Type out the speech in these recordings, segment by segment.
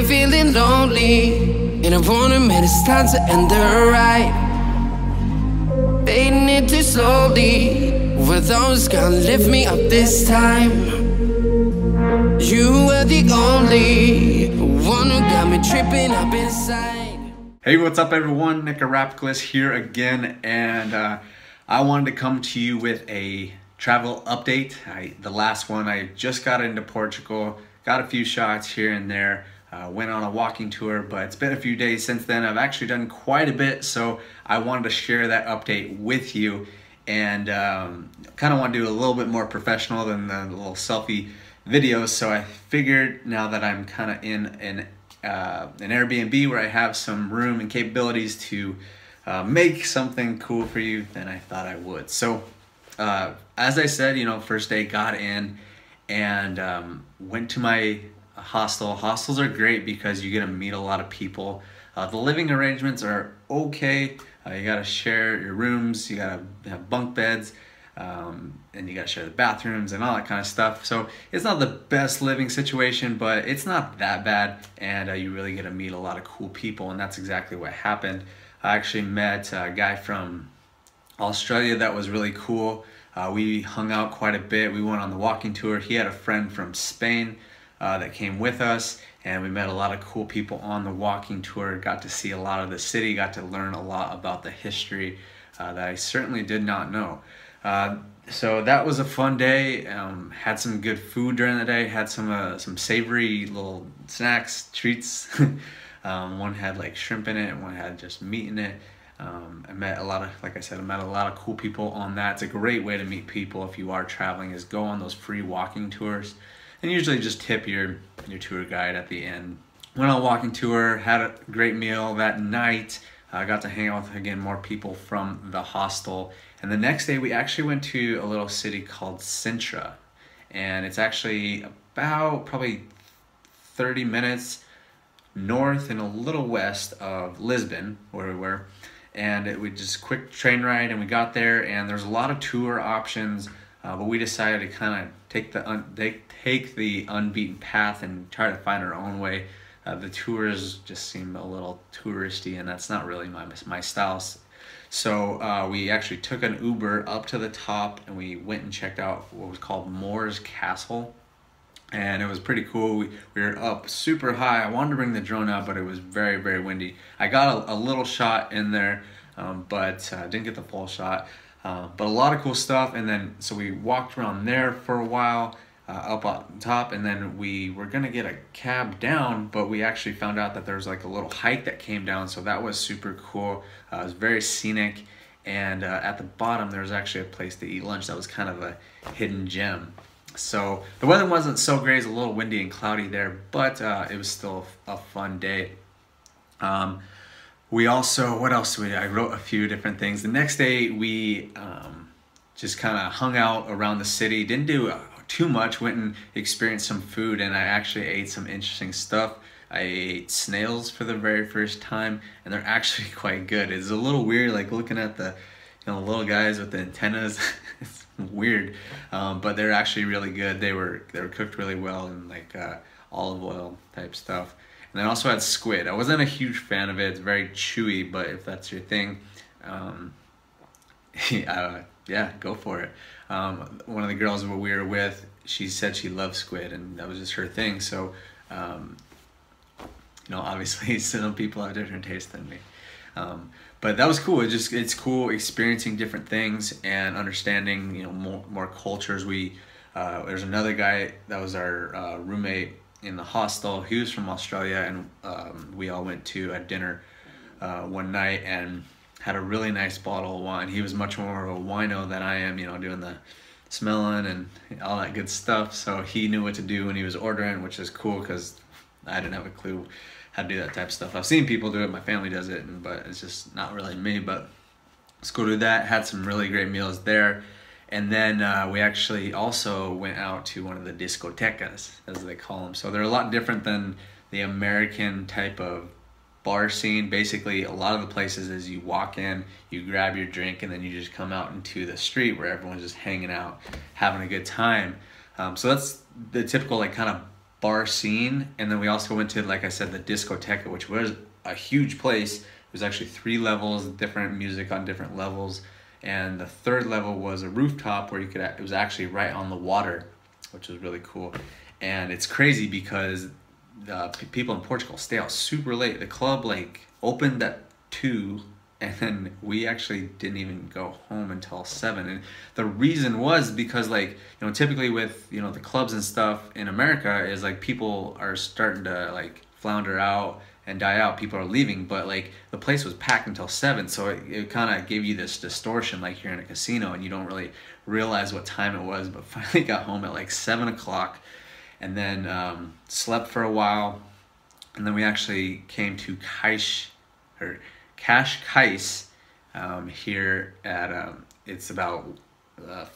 been feeling lonely, and I wanna admit it's time to end the ride. Fading it too slowly, with those gonna lift me up this time. You were the only one who got me tripping up inside. Hey, what's up everyone? Nick here again, and I wanted to come to you with a travel update. The last one, I just got into Portugal, got a few shots here and there, went on a walking tour, but it's been a few days since then. I've actually done quite a bit, so I wanted to share that update with you, and kind of want to do a little bit more professional than the little selfie videos. So I figured now that I'm kind of in an Airbnb where I have some room and capabilities to make something cool for you, then I thought I would. So as I said, you know, first day got in and went to my hostel. Hostels are great because you get to meet a lot of people. The living arrangements are okay. You got to share your rooms, you got to have bunk beds, and you got to share the bathrooms and all that kind of stuff. So it's not the best living situation, but it's not that bad, and you really get to meet a lot of cool people, and that's exactly what happened. I actually met a guy from Australia that was really cool. We hung out quite a bit. We went on the walking tour. He had a friend from Spain that came with us, and we met a lot of cool people on the walking tour, got to see a lot of the city, got to learn a lot about the history that I certainly did not know. So that was a fun day. Had some good food during the day, had some savory little snacks, treats. One had like shrimp in it, and one had just meat in it. I met a lot of, like I said, I met a lot of cool people on that. It's a great way to meet people if you are traveling, is go on those free walking tours, and usually just tip your tour guide at the end. Went on a walking tour, had a great meal that night. I got to hang out with, again, more people from the hostel. And the next day we actually went to a little city called Sintra, and it's actually about probably 30 minutes north and a little west of Lisbon, where we were. And it was just a quick train ride, and we got there, and there's a lot of tour options, but we decided to kind of take the unbeaten path and try to find our own way. The tours just seem a little touristy, and that's not really my style. So we actually took an Uber up to the top, and we went and checked out what was called Moore's Castle. And it was pretty cool. We were up super high. I wanted to bring the drone out, but it was very, very windy. I got a little shot in there, but didn't get the full shot. But a lot of cool stuff. And then, so we walked around there for a while, up on top, and then we were gonna get a cab down, but we actually found out that there was like a little hike that came down, so that was super cool. It was very scenic, and at the bottom there was actually a place to eat lunch that was kind of a hidden gem. So the weather wasn't so great, it was a little windy and cloudy there, but it was still a fun day. We also, what else did we do? I wrote a few different things. The next day we just kind of hung out around the city, didn't do too much, went and experienced some food, and I actually ate some interesting stuff. I ate snails for the very first time, and they're actually quite good. It's a little weird, like looking at the, you know, little guys with the antennas. It's weird, but they're actually really good. They were cooked really well in like olive oil type stuff. And I also had squid. I wasn't a huge fan of it. It's very chewy, but if that's your thing, yeah, go for it. One of the girls we were with, she said she loved squid, and that was just her thing. So, you know, obviously some people have different tastes than me. But that was cool. It's cool experiencing different things and understanding, you know, more cultures. There's another guy that was our roommate in the hostel. He was from Australia, and we all went to a dinner one night and had a really nice bottle of wine. He was much more of a wino than I am, you know, doing the smelling and all that good stuff. So he knew what to do when he was ordering, which is cool because I didn't have a clue how to do that type of stuff. I've seen people do it, my family does it, but it's just not really me. But let's go do that. Had some really great meals there. And then we actually also went out to one of the discotecas, as they call them. So they're a lot different than the American type of bar scene. Basically, a lot of the places is you walk in, you grab your drink, and then you just come out into the street where everyone's just hanging out, having a good time. So that's the typical like kind of bar scene. And then we also went to, like I said, the Discotheque, which was a huge place. It was actually 3 levels, different music on different levels. And the 3rd level was a rooftop where you could, it was actually right on the water, which was really cool. And it's crazy because people in Portugal stay out super late. The club like opened at 2, and then we actually didn't even go home until 7. And the reason was because, like, you know, typically with, you know, the clubs and stuff in America is like people are starting to like flounder out and die out. People are leaving, but like the place was packed until 7, so it kind of gave you this distortion like you're in a casino and you don't really realize what time it was. But finally got home at like 7 o'clock, and then slept for a while, and then we actually came to Cascais here at it's about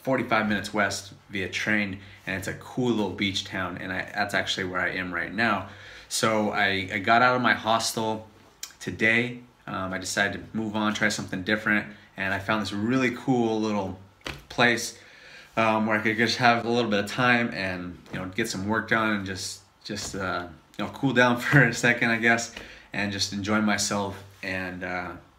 45 minutes west via train, and it's a cool little beach town, and that's actually where I am right now. So I got out of my hostel today. I decided to move on, try something different, and I found this really cool little place where I could just have a little bit of time and, you know, get some work done and just you know, cool down for a second, I guess, and just enjoy myself. And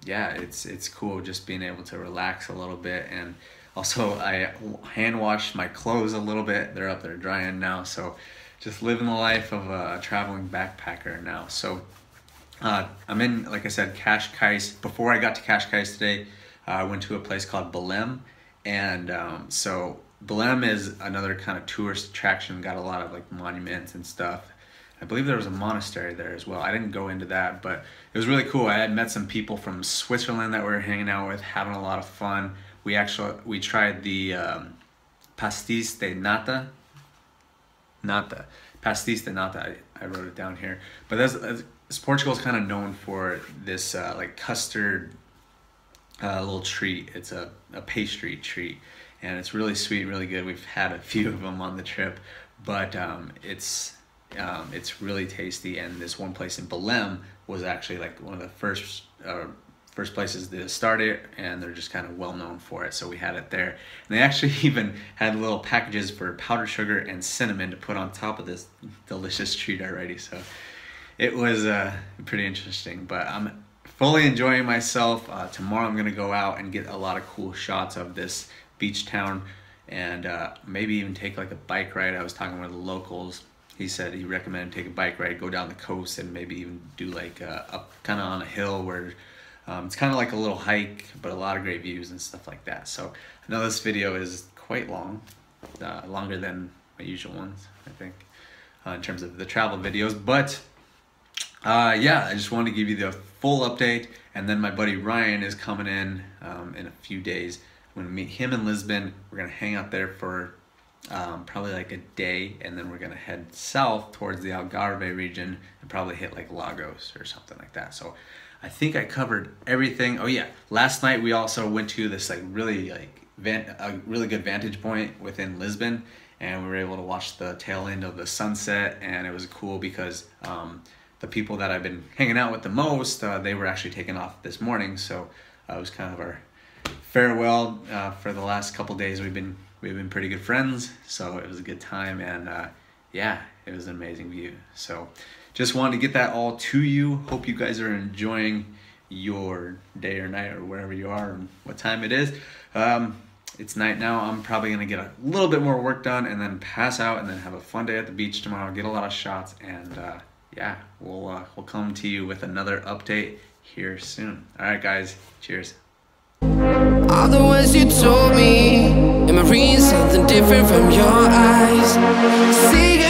yeah, it's cool just being able to relax a little bit. And also I hand washed my clothes a little bit. They're up there drying now, so just living the life of a traveling backpacker now. So I'm in, like I said, Cascais. Before I got to Cascais today, I went to a place called Blenheim. And so Blenheim is another kind of tourist attraction, got a lot of like monuments and stuff. I believe there was a monastery there as well. I didn't go into that, but it was really cool. I had met some people from Switzerland that we were hanging out with, having a lot of fun. We tried the pasties de nata. Pasties de nata. I wrote it down here. But Portugal is kind of known for this like custard little treat. It's a pastry treat, and it's really sweet, really good. We've had a few of them on the trip, but it's really tasty. And this one place in Blenheim was actually like one of the first places to start it, and they're just kind of well known for it, so we had it there. And they actually even had little packages for powdered sugar and cinnamon to put on top of this delicious treat already. So it was pretty interesting, but I'm fully enjoying myself. Tomorrow I'm gonna go out and get a lot of cool shots of this beach town, and maybe even take like a bike ride. I was talking with the locals. He said he recommended take a bike ride, go down the coast, and maybe even do like up kind of on a hill where it's kind of like a little hike, but a lot of great views and stuff like that. So I know this video is quite long, longer than my usual ones, I think, in terms of the travel videos. But yeah, I just wanted to give you the full update. And then my buddy Ryan is coming in a few days. I'm gonna meet him in Lisbon. We're gonna hang out there for probably like a day, and then we're gonna head south towards the Algarve region and probably hit like Lagos or something like that. So I think I covered everything. Oh yeah, last night we also went to this like really like a really good vantage point within Lisbon, and we were able to watch the tail end of the sunset. And it was cool because the people that I've been hanging out with the most, they were actually taking off this morning, so it was kind of our farewell for the last couple days. We've been pretty good friends, so it was a good time. And yeah, it was an amazing view. So just wanted to get that all to you. Hope you guys are enjoying your day or night or wherever you are and what time it is. It's night now. I'm probably gonna get a little bit more work done and then pass out and then have a fun day at the beach tomorrow, get a lot of shots, and yeah, we'll come to you with another update here soon. All right, guys, cheers. All the words you told me, am I reading something different from your eyes? See